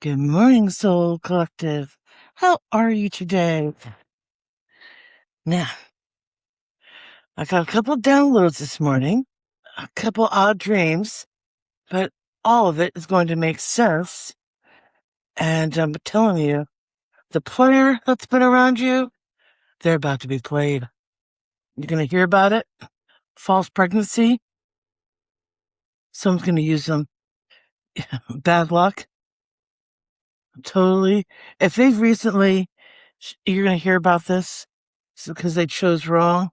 Good morning, Soul Collective. How are you today? Now, I got a couple downloads this morning, a couple odd dreams, but all of it is going to make sense. And I'm telling you, the player that's been around you, they're about to be played. You're going to hear about it. False pregnancy. Someone's going to use them. Bad luck. Totally. If they've recently, you're going to hear about this because they chose wrong.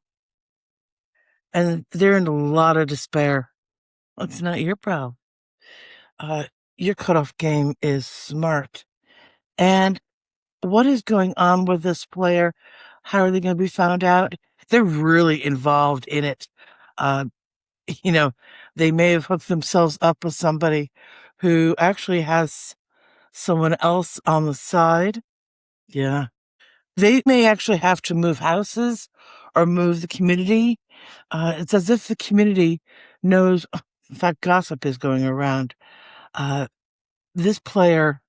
And they're in a lot of despair. It's not your problem. Your cutoff game is smart. And what is going on with this player? How are they going to be found out? They're really involved in it. Uh, they may have hooked themselves up with somebody who actually has someone else on the side. Yeah. They may actually have to move houses or move the community. It's as if the community knows. In fact, gossip is going around. This player,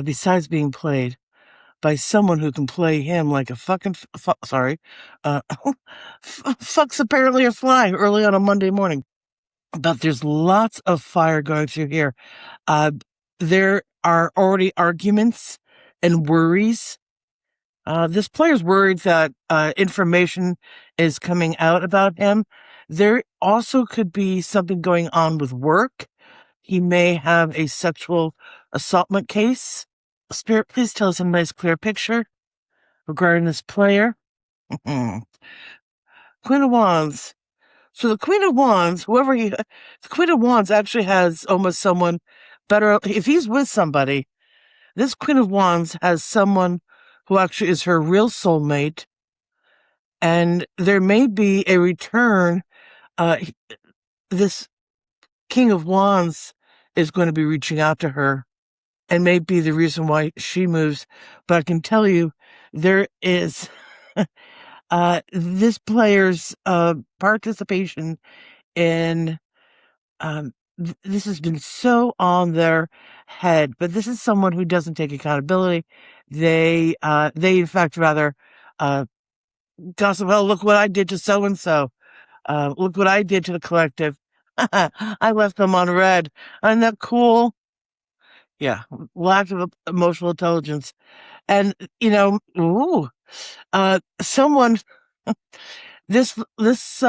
besides being played by someone who can play him like a fucking, fucks apparently are flying early on a Monday morning. But there's lots of fire going through here. There are already arguments and worries. This player's worried that information is coming out about him. There also could be something going on with work. He may have a sexual assaultment case. Spirit, please tell us a nice, clear picture regarding this player. Queen of Wands. So the Queen of Wands, the Queen of Wands actually has almost someone better. If he's with somebody, this Queen of Wands has someone who actually is her real soulmate. And there may be a return. This King of Wands is going to be reaching out to her and may be the reason why she moves. But I can tell you, there is this player's participation in this has been so on their head. But this is someone who doesn't take accountability. They in fact rather gossip. Oh, look what I did to so and so. Look what I did to the collective. I left them on red. Isn't that cool? Yeah, lack of emotional intelligence. And, someone, this, this,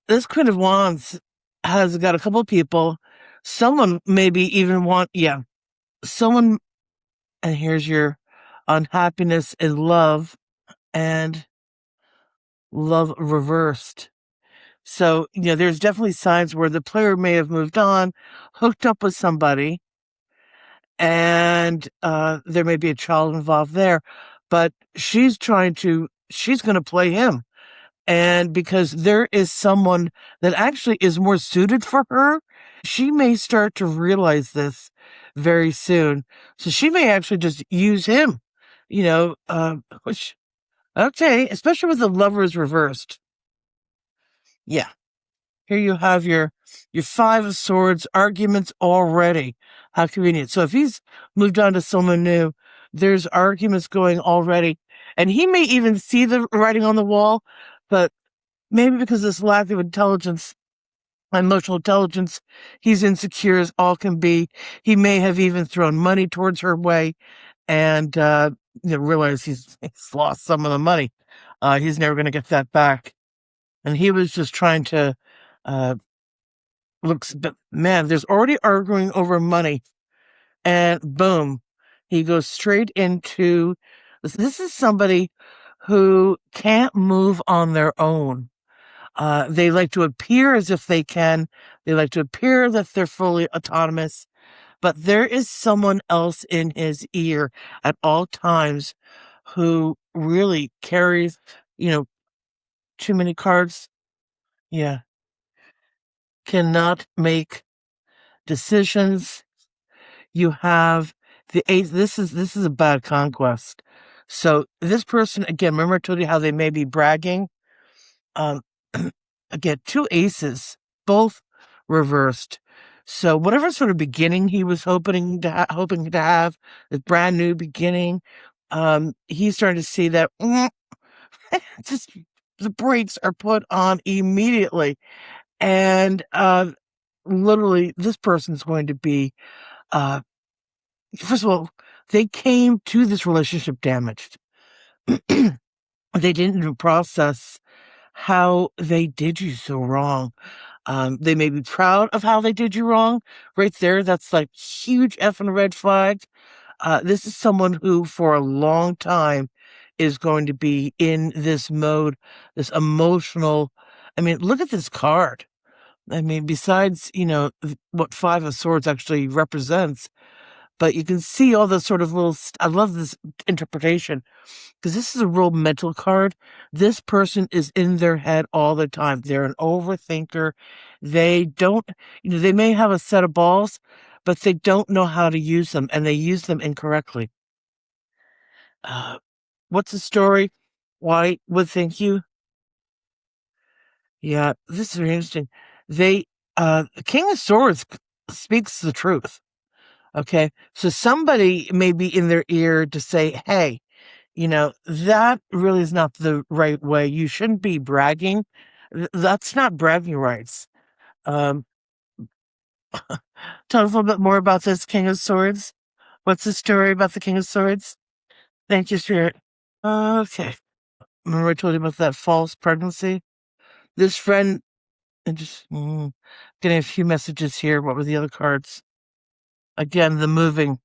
this Queen of Wands has got a couple of people. Someone maybe even someone, and here's your unhappiness in love and love reversed. So, there's definitely signs where the player may have moved on, hooked up with somebody, and there may be a child involved there, but she's going to play him. And because there is someone that actually is more suited for her, she may start to realize this very soon. So she may actually just use him, which, okay, especially with the lovers reversed. Yeah. Here you have your Five of Swords arguments already. How convenient. So if he's moved on to someone new, there's arguments going already. And he may even see the writing on the wall, but maybe because of this lack of intelligence, emotional intelligence, he's insecure as all can be. He may have even thrown money towards her way and realize he's lost some of the money. He's never going to get that back. And he was just trying to but man, there's already arguing over money, and boom, he goes straight into this is somebody who can't move on their own. They like to appear as if they can. They like to appear that they're fully autonomous, but there is someone else in his ear at all times who really carries, too many cards. Yeah. Cannot make decisions. You have the eighth. This is a bad conquest. So this person, again, remember I told you how they may be bragging? Again, two aces, both reversed. So whatever sort of beginning he was hoping to have, this brand new beginning, he's starting to see that just the brakes are put on immediately, and literally, this person's going to be. First of all, they came to this relationship damaged. They didn't even process how they did you so wrong. They may be proud of how they did you wrong. Right there, that's like huge effing red flag. This is someone who, for a long time, is going to be in this mode, this emotional. I mean, look at this card. I mean, besides, what Five of Swords actually represents, but you can see all the sort of little. I love this interpretation because this is a real mental card. This person is in their head all the time. They're an overthinker. They don't, they may have a set of balls, but they don't know how to use them, and they use them incorrectly. What's the story? Why would thank you? Yeah, this is very interesting. They, King of Swords speaks the truth. Okay, so somebody may be in their ear to say, "Hey, that really is not the right way. You shouldn't be bragging. That's not bragging rights." Um, Tell us a little bit more about this King of Swords. What's the story about the King of Swords? Thank you, Spirit. Okay. Remember I told you about that false pregnancy? This friend, and just getting a few messages here. What were the other cards? Again, the moving.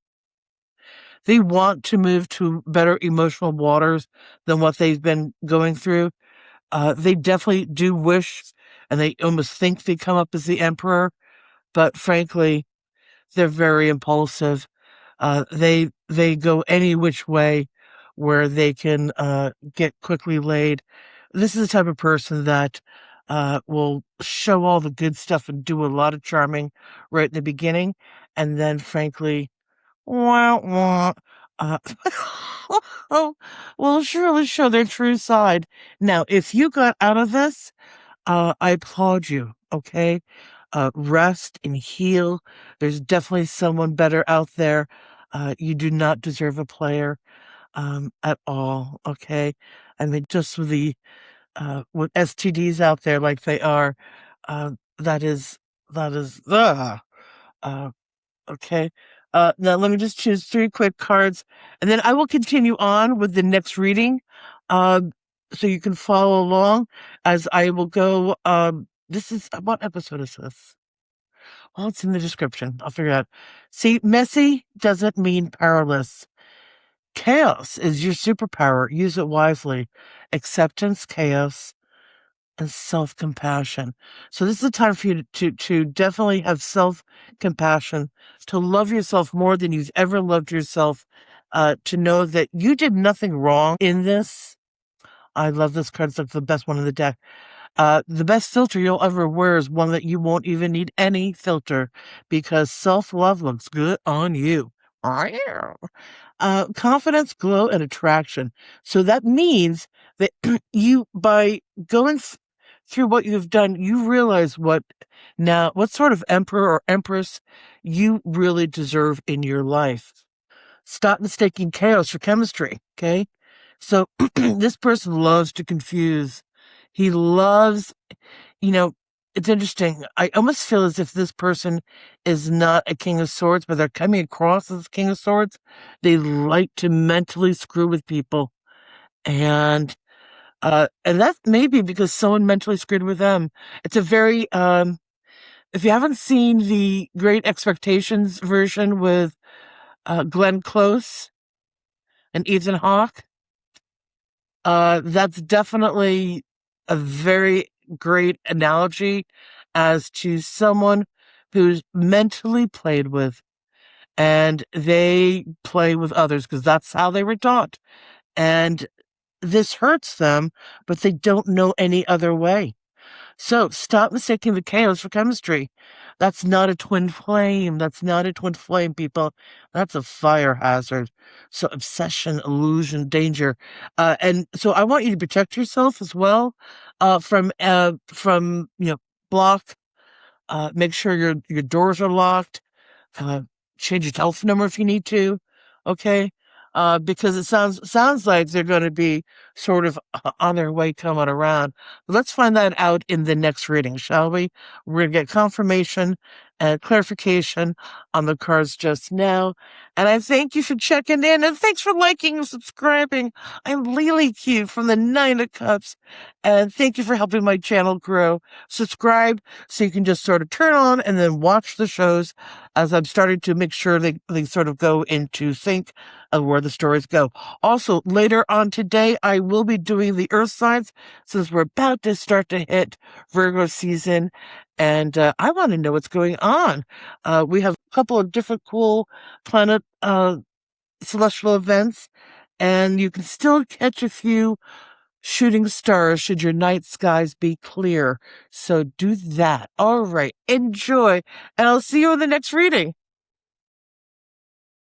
They want to move to better emotional waters than what they've been going through. They definitely do wish, and they almost think they come up as the emperor, but frankly, they're very impulsive. They go any which way where they can get quickly laid. This is the type of person that will show all the good stuff and do a lot of charming right in the beginning, and then frankly, wah, wah, uh, will surely show their true side. Now, if you got out of this, I applaud you, okay? Rest and heal. There's definitely someone better out there. You do not deserve a player at all, okay? I mean, just with STDs out there like they are, uh, that is, uh, okay. Now let me just choose 3 quick cards, and then I will continue on with the next reading, um, so you can follow along as I will go. This is what episode is this? Well, it's in the description. I'll figure it out. See, messy doesn't mean powerless. Chaos is your superpower. Use it wisely. Acceptance, chaos, and self-compassion. So this is a time for you to definitely have self-compassion, to love yourself more than you've ever loved yourself, to know that you did nothing wrong in this. I love this card. It's like the best one in the deck. The best filter you'll ever wear is one that you won't even need any filter because self-love looks good on you. Confidence, glow, and attraction. So that means that by going through what you've done, you realize what sort of emperor or empress you really deserve in your life. Stop mistaking chaos for chemistry, okay? So this person loves to confuse. He loves, you know, it's interesting. I almost feel as if this person is not a King of Swords, but they're coming across as King of Swords. They like to mentally screw with people. And that may be because someone mentally screwed with them. It's a very, if you haven't seen the Great Expectations version with Glenn Close and Ethan Hawke, that's definitely a very great analogy as to someone who's mentally played with, and they play with others because that's how they were taught. And this hurts them, but they don't know any other way. So stop mistaking the chaos for chemistry. That's not a twin flame. That's not a twin flame, people. That's a fire hazard. So obsession, illusion, danger. And so I want you to protect yourself as well, from block Make sure your doors are locked. Uh, Change your telephone number if you need to. Okay. Because it sounds like they're going to be sort of on their way coming around. Let's find that out in the next reading, shall we? We're going to get confirmation and clarification on the cards just now. And I thank you for checking in, and thanks for liking and subscribing. I'm Lily Q from the Nine of Cups, and thank you for helping my channel grow. Subscribe so you can just sort of turn on and then watch the shows as I'm starting to make sure they sort of go into sync of where the stories go. Also, later on today, I will be doing the Earth signs since we're about to start to hit Virgo season, and I want to know what's going on. We have a couple of different cool planet celestial events, and you can still catch a few shooting stars should your night skies be clear. So do that. All right. Enjoy. And I'll see you in the next reading.